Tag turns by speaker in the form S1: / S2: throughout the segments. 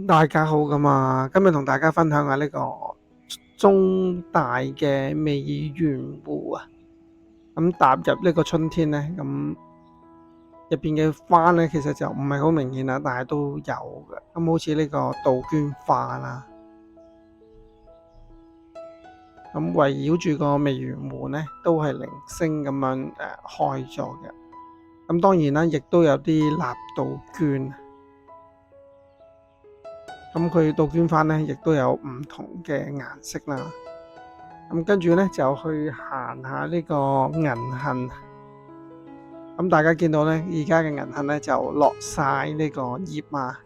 S1: 大家好㗎嘛，今日同大家分享下呢個中大嘅未圓湖啊。咁踏入呢個春天呢，咁入邊嘅花呢，其實就唔係好明顯啦，但係都有嘅。咁好似呢個杜鵑花啦，咁圍繞住個未圓湖呢，都係零星咁樣開咗嘅。咁當然啦，亦都有啲立杜鵑。咁佢杜鵑花咧，亦都有唔同嘅顏色啦。咁跟住咧就去行下呢個銀杏。咁大家見到咧，而家嘅銀杏咧就落晒呢個葉啊，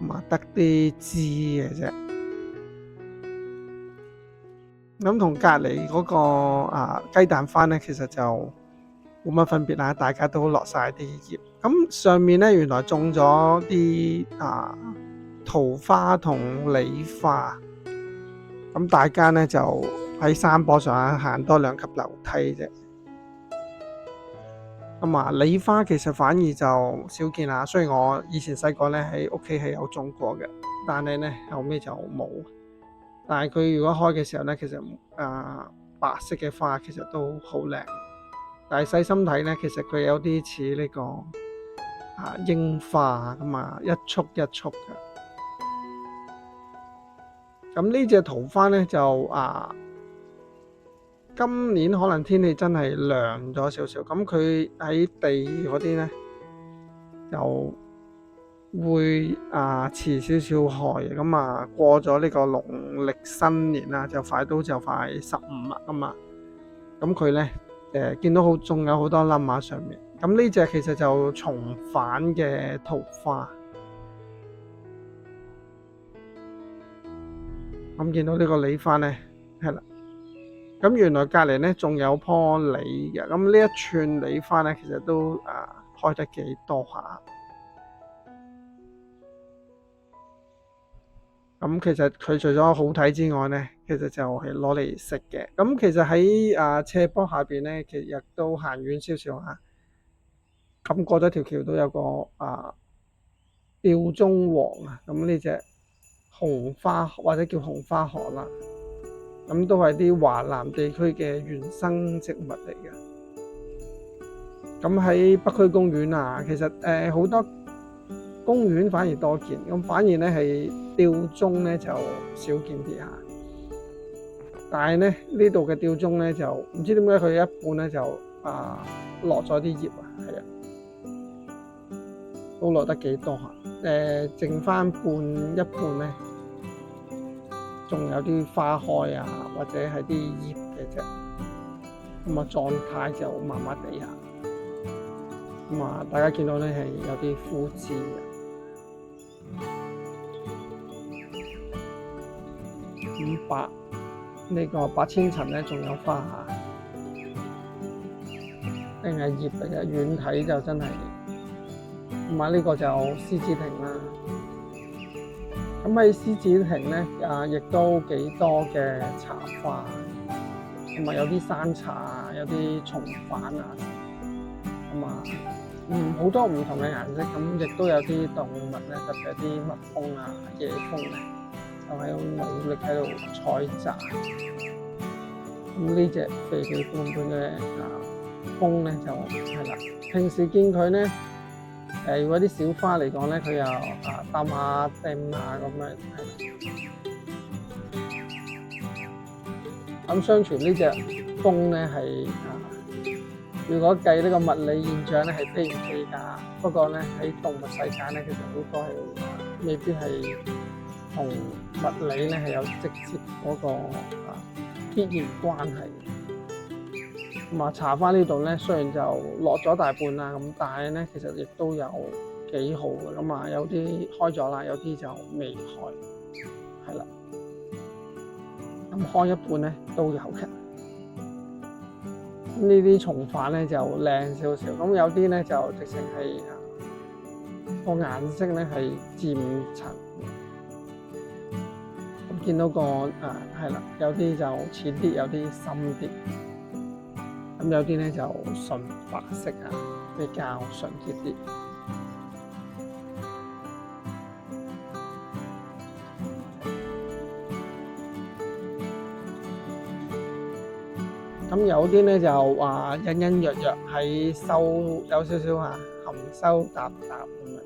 S1: 咁啊得啲枝嘅啫。咁同隔離嗰個雞蛋花咧，其實就冇乜分別啦，大家都落晒啲葉。咁上面咧原來種咗啲桃花同李花，咁大家咧就喺山坡上行多2級樓梯啫。咁李花其實反而就少見啦。雖然我以前細個咧喺屋企係有種過嘅，但係咧後尾就冇。但係佢如果開嘅時候咧，其實白色嘅花其實都好靚。但係細心睇咧，其實佢有啲似呢個櫻花咁一束一束嘅。咁呢隻桃花咧就今年可能天氣真係涼咗少少，咁佢喺地嗰啲咧就會遲少少開，咁過咗呢個農曆新年啦，就快15啦咁咁佢咧見到仲有好多冧喺上面。咁呢隻其實就重返嘅桃花。咁見到呢個梨花咧，係啦。咁原來隔離咧仲有棵梨嘅，咁呢一串梨花咧，其實都開得幾多下。咁其實佢除咗好睇之外咧，其實就係攞嚟食嘅。咁其實喺斜坡下邊咧，其實都行遠少少嚇。咁過咗條橋都有個吊鐘王啊，咁呢隻紅花或者叫紅花河啦。咁都係啲華南地區嘅原生植物嚟嘅。咁喺北區公園其實好多公園反而多見，咁反而咧係吊鐘咧就少見啲嚇。但係咧呢度嘅吊鐘咧就唔知點解佢一半咧就落咗啲葉係啊，都落得幾多嚇。剩翻一半咧，仲有啲花開或者係啲葉嘅啫。咁狀態就麻麻地下。咁大家見到咧係有啲枯枝嘅。呢個白千層咧仲有花定係葉嚟嘅，遠睇就真係。呢個就獅子亭啦。咁喺獅子亭咧亦都幾多嘅茶花，同埋有啲山茶有啲松瓣好多唔同嘅顏色。咁亦都有啲動物咧，特別係啲蜜蜂野蜂咧，就喺度努力喺度採摘。咁呢隻肥肥胖胖嘅蜂咧就係啦。平時見佢咧如果啲小花嚟講咧，佢又擔下釘咁樣係啦。咁相傳呢隻蜂咧係如果計呢個物理現象咧係飛唔飛㗎？不過咧喺動物世界咧，其實好多係未必係同物理咧係有直接嗰個必然關係。茶花呢度咧，雖然就落咗大半啦，咁但係咧其實亦都有幾好嘅。咁有啲開咗啦，有啲就未開，係啦。咁開一半咧都有嘅。呢啲松瓣咧就靚少少，咁有啲咧就直情係個顏色咧係漸層。咁見到個係啦，有啲就淺啲，有啲深啲。咁有啲咧就純白色比較純潔啲。咁有啲咧就話隱隱約約喺收有少少含羞答答咁樣，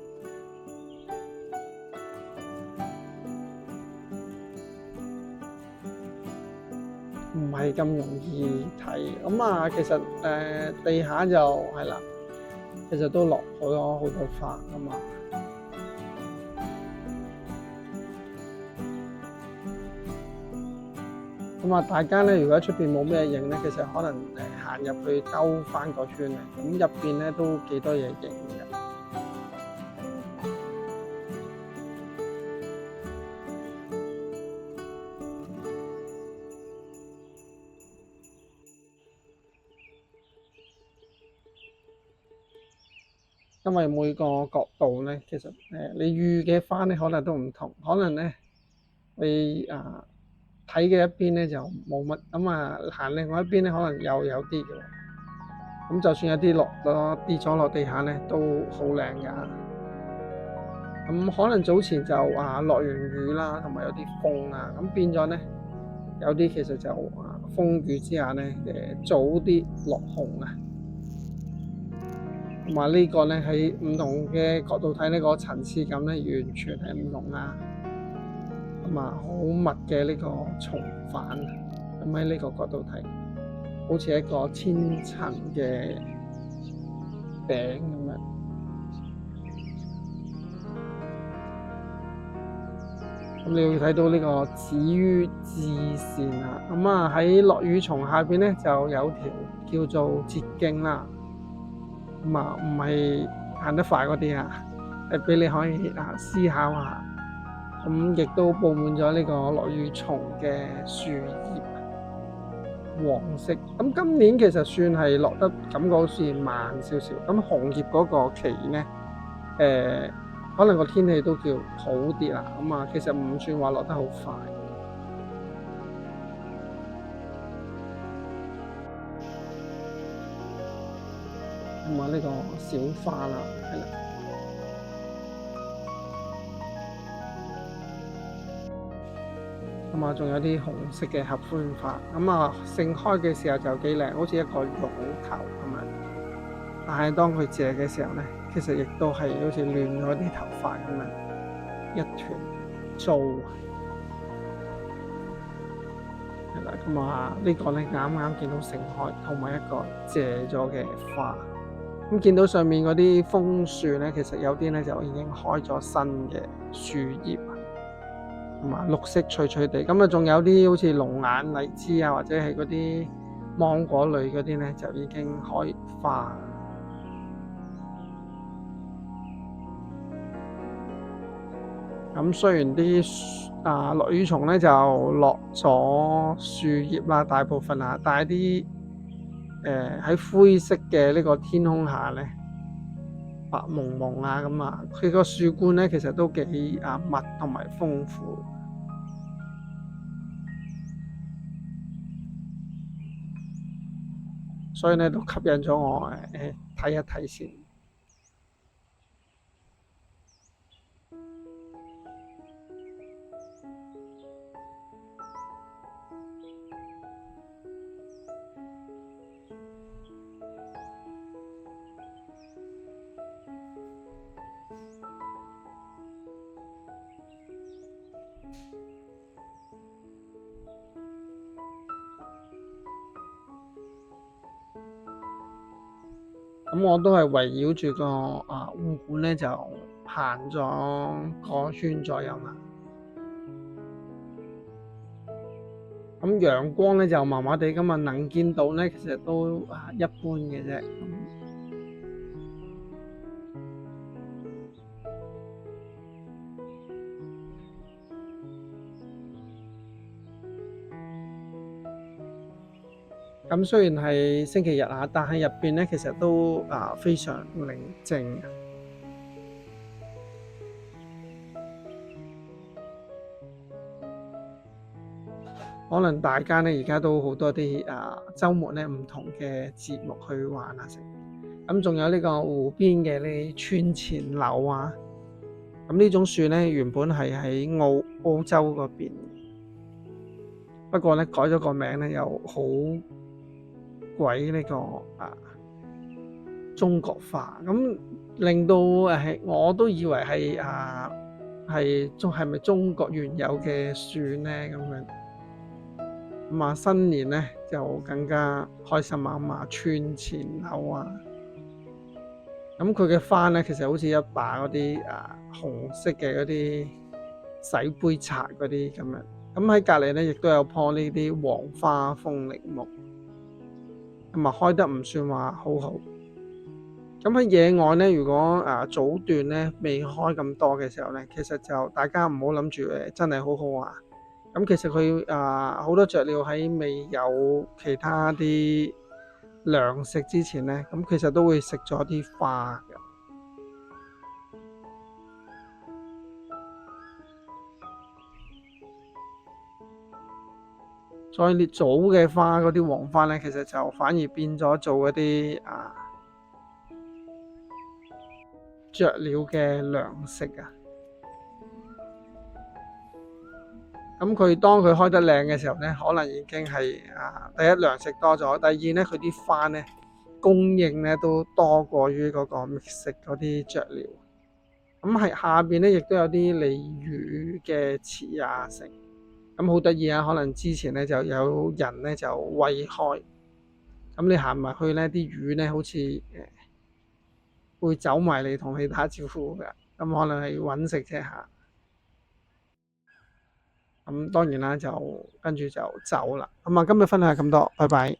S1: 唔係咁容易睇。咁其實地下就係啦，其實都落好多花㗎嘛。大家咧，如果喺出邊冇咩影咧，其實可能行入去兜翻個圈啊，咁入邊咧都幾多嘢影嘅。因為每個角度咧，其實你遇嘅花咧可能都唔同，可能咧你睇嘅一邊咧就冇乜，行另外一邊咧可能又有啲嘅。咁就算有啲跌咗落地下咧，都好靚㗎。咁可能早前就落完雨啦，同埋有啲風啊，咁變咗咧有啲其實就風雨之下咧早啲落紅啊。同埋呢個咧喺唔同嘅角度睇呢個層次感咧完全係唔同啦。好密嘅呢個重瓣，咁喺呢個角度睇，好似一個千層嘅餅咁樣。咁你會睇到呢個止於至善啊。喺落羽松下邊咧就有條叫做捷徑啦。唔係行得快嗰啲係俾你可以思考下。咁亦都佈滿咗呢個落羽松嘅樹葉，黃色。咁今年其實算係落得感覺好似慢少少。咁紅葉嗰個期咧，可能個天氣都叫好啲啦。其實唔算話落得好快。同埋呢個小花啦，係啦。仲有啲紅色嘅合歡花。盛開嘅時候就幾靚，好似一個絨頭咁樣。但係當佢謝嘅時候咧，其實亦都係好似亂咗啲頭髮咁樣，一團糟。係啦，呢個咧啱啱見到盛開，同埋一個謝咗嘅花。咁見到上面嗰啲楓樹咧，其實有啲咧就已經開咗新嘅樹葉，綠色翠翠地。仲有啲好似龍眼荔枝或者係嗰啲芒果類嗰啲咧，就已經開花。雖然啲落羽松咧就落咗樹葉啦，大部分但係啲喺灰色嘅呢個天空下咧，白蒙蒙佢個樹冠咧其實都幾密同埋豐富，所以咧都吸引咗我睇一睇先。我都係圍繞住個護館咧就行咗個圈左右啦。陽光咧就麻麻地，能見度咧其實都一般嘅啫。雖然係星期日但係入邊咧其實都非常寧靜。可能大家咧而家都好多啲週末咧唔同嘅節目去玩食。仲有呢個湖邊嘅呢村前柳呢種樹咧原本係喺澳洲嗰邊，不過咧改咗個名咧又好軌呢個中國化，咁令到我都以為係咪中國原有嘅蒜咧咁樣。咁新年咧就更加開心啊！咁串前口啊，咁佢嘅花咧其實好似一把嗰啲紅色嘅嗰啲洗杯擦嗰啲咁樣。咁喺隔離咧亦都有棵呢啲黃花風鈴木，咁開得唔算話好好。咁喺野外咧，如果早段咧未開咁多嘅時候咧，其實就大家唔好諗住真係好好玩。咁其實佢好多雀鳥喺未有其他啲糧食之前咧，咁其實都會食咗啲花嘅。所以你早嘅花嗰啲黃花咧，其實就反而變咗做一啲雀鳥嘅糧食啊。咁佢當佢開得靚嘅時候咧，可能已經係第一糧食多咗，第二咧佢啲花咧供應咧都多過於嗰個覓食嗰啲雀鳥。咁係下邊咧亦都有啲鯉魚嘅池啊成，咁好得意啊！可能之前咧就有人咧就餵開，咁你行埋去咧啲魚咧好似會走埋嚟同你打招呼嘅，咁可能係揾食啫嚇。咁當然啦，就跟住就走啦。咁今日分享係咁多，拜拜。